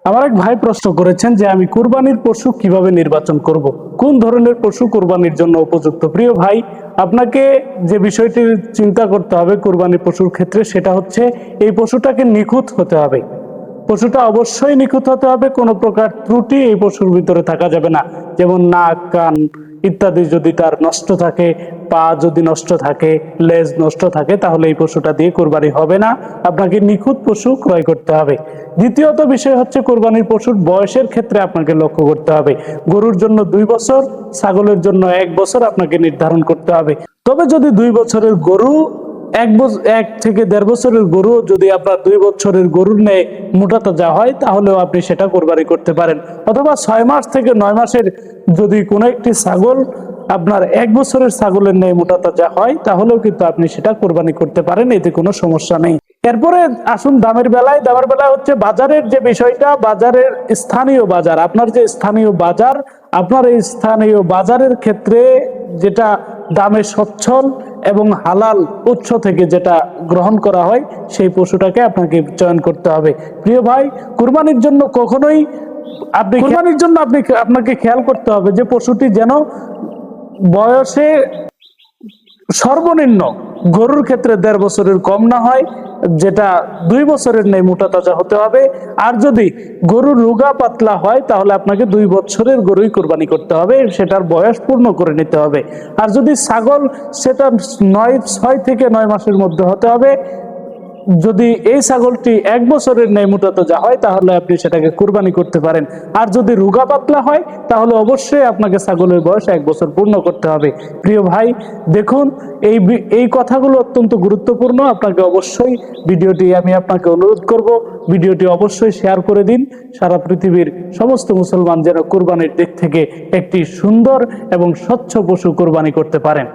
আমার এক ভাই প্রশ্ন করেছেন যে আমি কুরবানির পশু কিভাবে নির্বাচন করব, কোন ধরনের পশু কুরবানির জন্য উপযুক্ত। প্রিয় ভাই, আপনাকে যে বিষয়টি চিন্তা করতে হবে কুরবানির পশুর ক্ষেত্রে, সেটা হচ্ছে এই পশুটাকে নিখুঁত হতে হবে। পশুটা অবশ্যই নিখুঁত হতে হবে, কোনো প্রকার ত্রুটি এই পশুর ভিতরে থাকা যাবে না। যেমন নাক, কান ইত্যাদি যদি তার নষ্ট থাকে, পা যদি নষ্ট থাকে, লেজ নষ্ট থাকে, তাহলে এই পশুটা দিয়ে কুরবানি হবে না। আপনাকে নিখুঁত পশু ক্রয় করতে হবে। দ্বিতীয়ত বিষয় হচ্ছে কুরবানির পশুর বয়সের ক্ষেত্রে আপনাকে লক্ষ্য করতে হবে। গরুর জন্য 2 বছর, ছাগলের জন্য 1 বছর আপনাকে নির্ধারণ করতে হবে। তবে যদি 2 বছরের গরু, 1 থেকে 1.5 বছরের গরু যদি আপনার 2 বছরের গরুর ন্যায় মোটা তাজা হয়, তাহলেও আপনি সেটা কোরবানি করতে পারেন। অথবা 6 মাস থেকে 9 মাসের যদি কোনো একটি ছাগল আপনার 1 বছরের ছাগলের ন্যায় মোটা তাজা হয়, তাহলেও কিন্তু আপনি সেটা কোরবানি করতে পারেন, এতে কোনো সমস্যা নেই। এরপরে আসুন দামের বেলায়। দামের বেলায় হচ্ছে বাজারের যে বিষয়টা, বাজারের স্থানীয় বাজার, আপনার যে স্থানীয় বাজার, আপনার এই স্থানীয় বাজারের ক্ষেত্রে যেটা দামে সচ্ছল এবং হালাল উৎস থেকে যেটা গ্রহণ করা হয়, সেই পশুটাকে আপনাকে চয়ন করতে হবে। প্রিয় ভাই, কুরবানির জন্য কখনোই আপনাকে খেয়াল করতে হবে যে পশুটি যেন বয়সে সর্বনিম্ন গরুর ক্ষেত্রে 1.5 বছরের কম না হয়, যেটা 2 বছরের নেই মোটা তাজা হতে হবে। আর যদি গরু রোগা পাতলা হয়, তাহলে আপনাকে 2 বছরের গরুই কোরবানি করতে হবে, সেটার বয়স পূর্ণ করে নিতে হবে। আর যদি ছাগল, সেটা 6 থেকে 9 মাসের মধ্যে হতে হবে। যদি এই ছাগলটি 1 বছরের নেই মোটা তাজা হয়, তাহলে আপনি সেটাকে কুরবানি করতে পারেন। আর যদি রোগা পাতলা হয়, তাহলে অবশ্যই আপনাকে ছাগলের বয়স 1 বছর পূর্ণ করতে হবে। প্রিয় ভাই, দেখুন এই কথাগুলো অত্যন্ত গুরুত্বপূর্ণ। আপনাকে অবশ্যই আমি আপনাকে অনুরোধ করব, ভিডিওটি অবশ্যই শেয়ার করে দিন। সারা পৃথিবীর সমস্ত মুসলমান যেন কুরবানির দিক থেকে একটি সুন্দর এবং স্বচ্ছ পশু কুরবানি করতে পারেন।